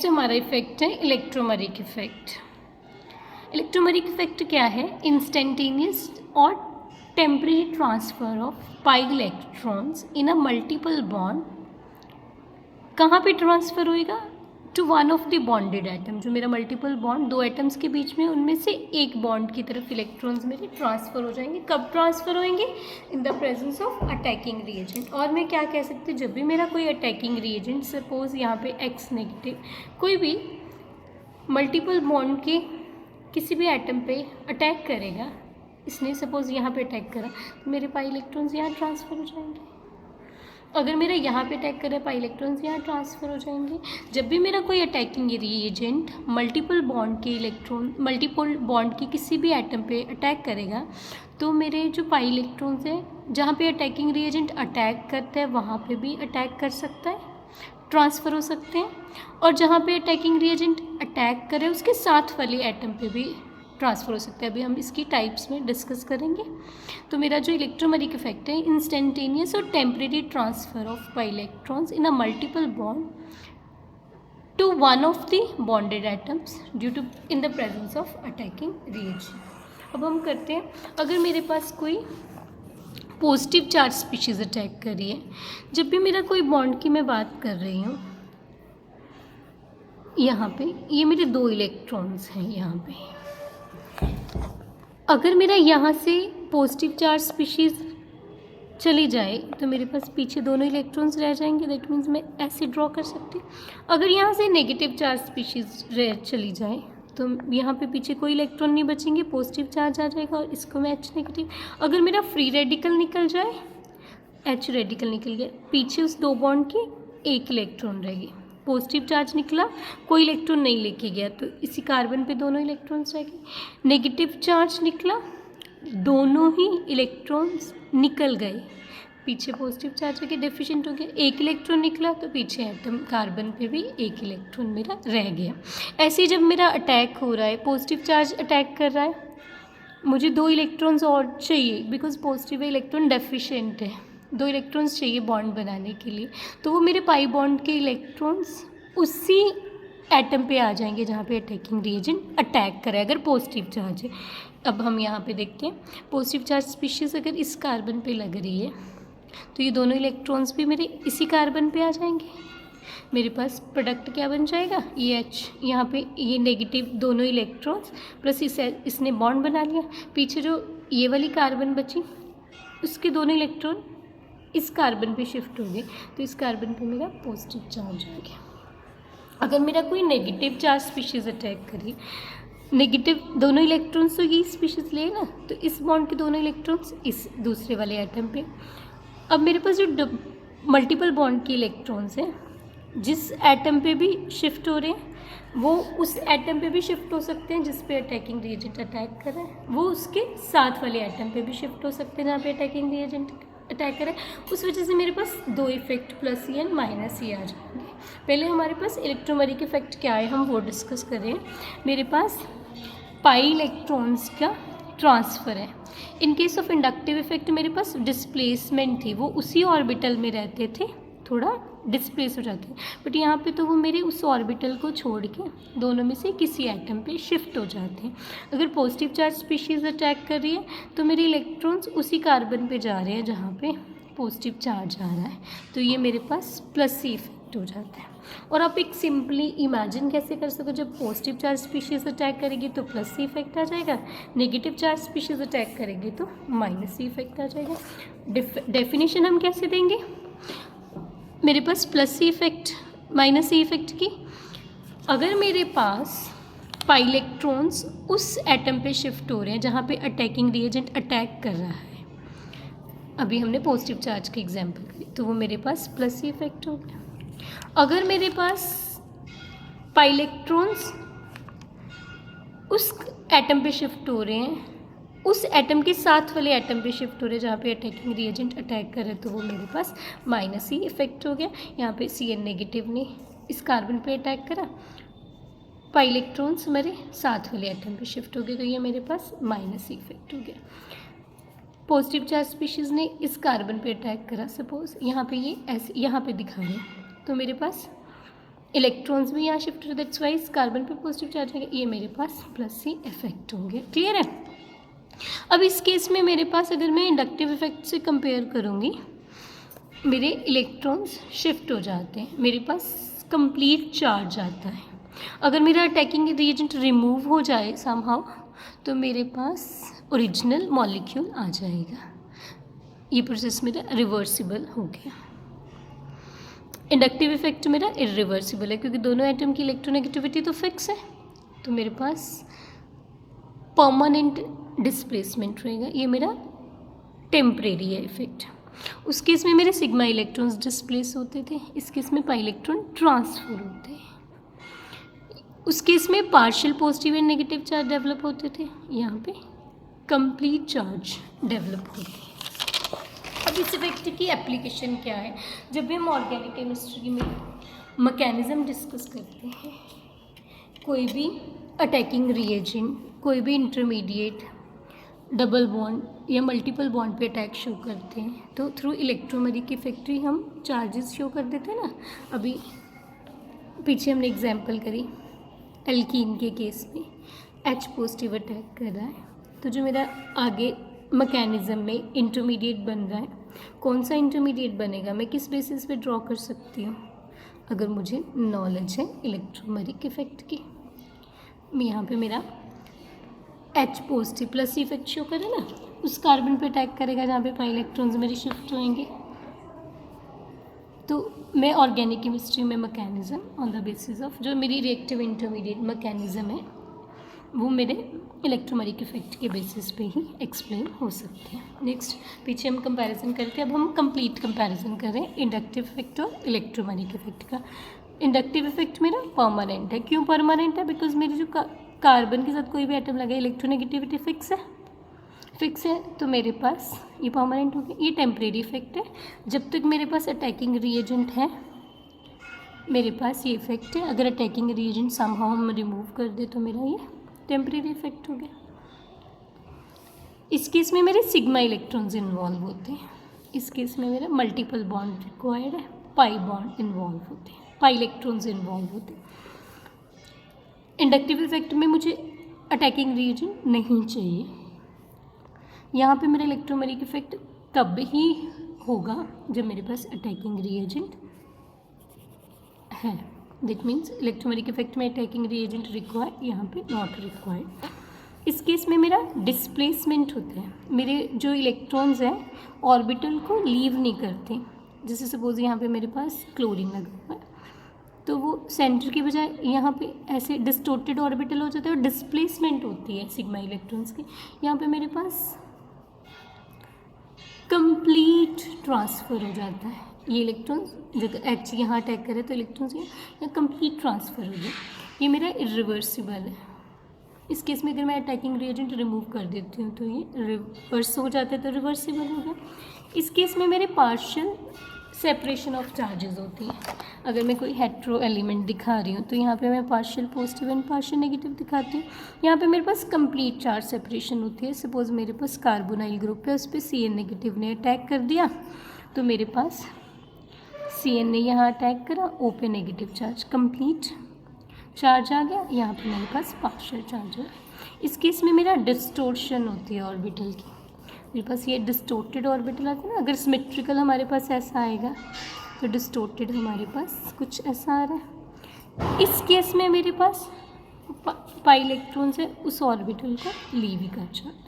हमारा इफेक्ट है electromeric effect. Electromeric effect क्या है? इंस्टेंटेनियस और temporary transfer of pi electrons in a multiple bond. कहाँ पे ट्रांसफर होएगा? To one of the bonded atom. जो मेरा मल्टीपल बॉन्ड दो एटम्स के बीच में, उनमें से एक बॉन्ड की तरफ इलेक्ट्रॉन्स मेरे ट्रांसफर हो जाएंगे। कब ट्रांसफर होंगे? इन the presence of attacking reagent. और मैं क्या कह सकती हूँ, जब भी मेरा कोई अटैकिंग रिएजेंट, सपोज यहाँ पे एक्स नेगेटिव, कोई भी मल्टीपल बॉन्ड के किसी भी एटम पे अटैक करेगा, इसने सपोज यहाँ पे अटैक करा, तो मेरे पाई इलेक्ट्रॉन्स यहाँ ट्रांसफर हो जाएंगे। अगर मेरा यहाँ पे अटैक करे, पाई इलेक्ट्रॉन्स यहाँ ट्रांसफर हो जाएंगे। जब भी मेरा कोई अटैकिंग रिएजेंट मल्टीपल बॉन्ड की किसी भी एटम पे अटैक करेगा, तो मेरे जो पाई इलेक्ट्रॉन्स हैं, जहाँ पे अटैकिंग रिएजेंट अटैक करता है वहाँ पे भी अटैक कर सकता है, ट्रांसफ़र हो सकते हैं। और जहाँ पे अटैकिंग रिएजेंट अटैक करे उसके साथ वाले एटम पे भी ट्रांसफ़र हो सकता है। अभी हम इसकी टाइप्स में डिस्कस करेंगे। तो मेरा जो इलेक्ट्रोमेरिक इफेक्ट है, इंस्टेंटेनियस और temporary transfer of pi electrons in a multiple bond to one of the bonded atoms due to in the presence of attacking reagent. अब हम करते हैं, अगर मेरे पास कोई पॉजिटिव चार्ज स्पीशीज़ अटैक कर रही है, जब भी मेरा कोई बॉन्ड की मैं बात कर रही हूँ, यहाँ पे ये मेरे दो इलेक्ट्रॉन्स हैं यहाँ पे। अगर मेरा यहाँ से पॉजिटिव चार्ज स्पीशीज़ चली जाए तो मेरे पास पीछे दोनों इलेक्ट्रॉन्स रह जाएंगे। दैट मीन्स मैं ऐसे ड्रॉ कर सकती हूँ। अगर यहाँ से नेगेटिव चार्ज स्पीशीज़ चली जाए तो यहाँ पे पीछे कोई इलेक्ट्रॉन नहीं बचेंगे, पॉजिटिव चार्ज आ जाएगा और इसको मैं H नेगेटिव। अगर मेरा फ्री रेडिकल निकल जाए, H रेडिकल निकल गया, पीछे उस दो बॉन्ड की एक इलेक्ट्रॉन रहेगी। पॉजिटिव चार्ज निकला, कोई इलेक्ट्रॉन नहीं लेके गया, तो इसी कार्बन पे दोनों इलेक्ट्रॉन्स रह गए। नेगेटिव चार्ज निकला, दोनों ही इलेक्ट्रॉन्स निकल गए, पीछे पॉजिटिव चार्ज के डेफिशिएंट हो गया। एक इलेक्ट्रॉन निकला तो पीछे एटम कार्बन पे भी एक इलेक्ट्रॉन मेरा रह गया। ऐसे ही जब मेरा अटैक हो रहा है, पॉजिटिव चार्ज अटैक कर रहा है, मुझे दो इलेक्ट्रॉन्स और चाहिए, बिकॉज पॉजिटिव इलेक्ट्रॉन डेफिशिएंट है, दो इलेक्ट्रॉन्स चाहिए बॉन्ड बनाने के लिए, तो वो मेरे पाई बॉन्ड के इलेक्ट्रॉन्स उसी एटम पे आ जाएंगे जहाँ पे अटैकिंग रिएजेंट अटैक करे, अगर पॉजिटिव चार्ज है। अब हम यहाँ पे देखते हैं, पॉजिटिव चार्ज स्पीशीज़ अगर इस कार्बन पे लग रही है तो ये दोनों इलेक्ट्रॉन्स भी मेरे इसी कार्बन पे आ जाएंगे। मेरे पास प्रोडक्ट क्या बन जाएगा? ये H, यहाँ पे ये नेगेटिव दोनों इलेक्ट्रॉन्स प्लस इसने बॉन्ड बना लिया, पीछे जो ये वाली कार्बन बची उसके दोनों इलेक्ट्रॉन इस कार्बन पे शिफ्ट हो गए, तो इस कार्बन पे मेरा पॉजिटिव चार्ज आ गया। अगर मेरा कोई नेगेटिव चार्ज स्पीशीज़ अटैक करी, नेगेटिव दोनों इलेक्ट्रॉन्स तो ये स्पीशीज़ ले ना, तो इस बॉन्ड के दोनों इलेक्ट्रॉन्स इस दूसरे वाले एटम पे। अब मेरे पास जो मल्टीपल बॉन्ड के इलेक्ट्रॉन्स हैं, जिस एटम पे भी शिफ्ट हो रहे हैं वो उस एटम पे भी शिफ्ट हो सकते हैं जिस पे अटैकिंग रिएजेंट अटैक कर रहा है, वो उसके साथ वाले एटम पे भी शिफ्ट हो सकते हैं जहाँ पे अटैकिंग रिएजेंट अटैक करें। उस वजह से मेरे पास दो effect plus E and minus E आ जाएंगे। पहले हमारे पास इलेक्ट्रोमेरिक इफेक्ट क्या है हम वो डिस्कस करें। मेरे पास पाई इलेक्ट्रॉन्स का ट्रांसफ़र है। In case of inductive effect मेरे पास डिस्प्लेसमेंट थी, वो उसी ऑर्बिटल में रहते थे, थोड़ा डिस्प्लेस हो जाते हैं, बट यहाँ पे तो वो मेरे उस ऑर्बिटल को छोड़ के दोनों में से किसी एटम पे शिफ्ट हो जाते हैं। अगर पॉजिटिव चार्ज स्पीशीज़ अटैक कर रही है तो मेरे इलेक्ट्रॉन्स उसी कार्बन पे जा रहे हैं जहाँ पे पॉजिटिव चार्ज आ रहा है, तो ये मेरे पास प्लस सी इफेक्ट हो जाता है। और आप एक सिंपली इमेजिन कैसे कर सको, जब पॉजिटिव चार्ज स्पीशीज़ अटैक करेगी तो प्लस सी इफेक्ट आ जाएगा, नेगेटिव चार्ज स्पीशीज़ अटैक करेगी तो माइनस सी इफेक्ट आ जाएगा। डेफिनेशन हम कैसे देंगे? मेरे पास plus C effect minus C effect की, अगर मेरे पास पाई इलेक्ट्रॉन्स उस एटम पे शिफ्ट हो रहे हैं जहाँ पे अटैकिंग रिएजेंट अटैक कर रहा है, अभी हमने पॉजिटिव चार्ज की एग्जांपल करी, तो वो मेरे पास प्लस सी इफेक्ट हो गया। अगर मेरे पास पाई इलेक्ट्रॉन्स उस एटम पे शिफ्ट हो रहे हैं, उस एटम के साथ वाले एटम पे शिफ्ट हो रहे हैं जहाँ पे अटैकिंग रिएजेंट अटैक कर रहे, तो वो मेरे पास माइनस सी इफेक्ट हो गया। यहाँ पे Cn नेगेटिव ने इस कार्बन पे अटैक करा, पाई इलेक्ट्रॉन्स हमारे साथ वाले एटम पे शिफ्ट हो गए, तो ये मेरे पास माइनस सी इफेक्ट हो गया। पॉजिटिव चार्ज स्पीशीज़ ने इस कार्बन पे अटैक करा, सपोज यहाँ पे ये ऐसे यहाँ पे दिखा रहे हैं, तो मेरे पास इलेक्ट्रॉन्स भी यहाँ शिफ्ट हो, दैट्स वाई कार्बन पे पॉजिटिव चार्ज आएगा, ये मेरे पास प्लस सी इफेक्ट होंगे। क्लियर है? अब इस केस में मेरे पास अगर मैं इंडक्टिव इफेक्ट से कंपेयर करूँगी, मेरे इलेक्ट्रॉन्स शिफ्ट हो जाते हैं, मेरे पास कंप्लीट चार्ज आता है। अगर मेरा अटैकिंग रिएजेंट रिमूव हो जाए समहाउ, तो मेरे पास ओरिजिनल मॉलिक्यूल आ जाएगा। ये प्रोसेस मेरा रिवर्सिबल हो गया। इंडक्टिव इफेक्ट मेरा इरिवर्सिबल है, क्योंकि दोनों एटम की इलेक्ट्रोनेगेटिविटी तो फिक्स है, तो मेरे पास परमानेंट डिस्प्लेसमेंट रहेगा। ये मेरा टेम्परेरी है इफेक्ट। उस केस में मेरे सिग्मा इलेक्ट्रॉन्स डिस्प्लेस होते थे, इस केस में पाई इलेक्ट्रॉन ट्रांसफर होते हैं। उस केस में partial positive and negative charge develop होते थे, यहाँ पे कंप्लीट चार्ज डेवलप होते हैं। अब इस इफेक्ट की एप्लीकेशन क्या है? जब भी हम ऑर्गेनिक केमिस्ट्री में मैकेनिज्म डिस्कस करते हैं, कोई भी अटैकिंग रिएजेंट, कोई भी इंटरमीडिएट डबल बॉन्ड या मल्टीपल बॉन्ड पे अटैक शो करते हैं, तो थ्रू इलेक्ट्रोमेरिक इफेक्ट ही हम चार्जेस शो कर देते हैं ना। अभी पीछे हमने एग्जांपल करी एल्कीन के केस में H पॉजिटिव अटैक कर रहा है, तो जो मेरा आगे मैकेनिज्म में इंटरमीडिएट बन रहा है, कौन सा इंटरमीडिएट बनेगा, मैं किस बेसिस पे ड्रॉ कर सकती हूँ, अगर मुझे नॉलेज है इलेक्ट्रोमेरिक इफेक्ट की। यहाँ पे मेरा H positive plus effect show करे ना, उस कार्बन पे अटैक करेगा जहाँ पे पाई इलेक्ट्रॉन्स मेरे शिफ्ट होंगे। तो मैं ऑर्गेनिक केमिस्ट्री में mechanism on the basis of जो मेरी रिएक्टिव इंटरमीडिएट मैकेनिज्म है, वो मेरे इलेक्ट्रोमेरिक इफेक्ट के बेसिस पे ही एक्सप्लेन हो सकते हैं। नेक्स्ट पीछे हम कंपैरिजन करते हैं, अब हम कंप्लीट कंपैरिजन करें इंडक्टिव इफेक्ट और इलेक्ट्रोमेरिक इफेक्ट का। इंडक्टिव इफेक्ट मेरा परमानेंट है। क्यों परमानेंट है? बिकॉज मेरी जो कार्बन के साथ कोई भी एटम लगा, इलेक्ट्रोनेगेटिविटी फिक्स है, तो मेरे पास ये परमानेंट हो गया। ये टेम्परेरी इफेक्ट है, जब तक मेरे पास अटैकिंग रिएजेंट है मेरे पास ये इफेक्ट है। अगर अटैकिंग रिएजेंट समहाउ हम रिमूव कर दे तो मेरा ये टेम्परेरी इफेक्ट हो गया। इस केस में मेरे सिग्मा इलेक्ट्रॉन्स इन्वॉल्व होते हैं, इस केस में मेरा मल्टीपल बॉन्ड रिक्वायर्ड है, पाई बॉन्ड इन्वॉल्व होते हैं, पाई इलेक्ट्रॉन्स इन्वॉल्व होते हैं। इंडक्टिव इफेक्ट में मुझे अटैकिंग रिएजेंट नहीं चाहिए। यहाँ पे मेरा इलेक्ट्रोमेरिक इफेक्ट तब ही होगा जब मेरे पास अटैकिंग रिएजेंट है। दैट मीन्स इलेक्ट्रोमेरिक इफेक्ट में अटैकिंग रिएजेंट रिक्वायर्ड, यहाँ पे नॉट रिक्वायर्ड। इस केस में मेरा डिस्प्लेसमेंट होता है, मेरे जो इलेक्ट्रॉन्स हैं ऑर्बिटल को लीव नहीं करते। जैसे सपोज यहाँ पे मेरे पास क्लोरीन लगा हुआ है, तो वो सेंटर की बजाय यहाँ पे ऐसे डिस्टोर्टेड ऑर्बिटल हो जाता है और डिस्प्लेसमेंट होती है सिग्मा इलेक्ट्रॉन्स की। यहाँ पे मेरे पास कंप्लीट ट्रांसफ़र हो जाता है। ये इलेक्ट्रॉन्स जब H यहाँ अटैक करे तो इलेक्ट्रॉन्स यहाँ कंप्लीट ट्रांसफ़र हो जाए, ये मेरा इरिवर्सिबल है। इस केस में अगर मैं अटैकिंग रिएजेंट रिमूव कर देती हूँ तो ये रिवर्स हो जाता है, तो रिवर्सिबल हो गया। इस केस में मेरे पार्शियल सेपरेशन ऑफ चार्जेस होती है। अगर मैं कोई हेट्रो एलिमेंट दिखा रही हूँ तो यहाँ पे मैं partial positive and partial negative दिखाती हूँ। यहाँ पे मेरे पास कंप्लीट चार्ज सेपरेशन होती है। सपोज मेरे पास कार्बोनाइल ग्रुप है, उस पर Cn नेगेटिव ने अटैक कर दिया, तो मेरे पास Cn ने यहाँ अटैक करा, O पे नेगेटिव चार्ज, कंप्लीट चार्ज आ गया। यहाँ पे मेरे पास पार्शियल चार्ज है। इस केस में मेरा डिस्टोर्शन होती है ऑर्बिटल की, मेरे पास ये डिस्टोर्टेड ऑर्बिटल आता है ना। अगर सिमेट्रिकल हमारे पास ऐसा आएगा तो डिस्टोर्टेड हमारे पास कुछ ऐसा आ रहा है। इस केस में मेरे पास पाई इलेक्ट्रॉन्स है, उस ऑर्बिटल को लीव ही कर जाता है।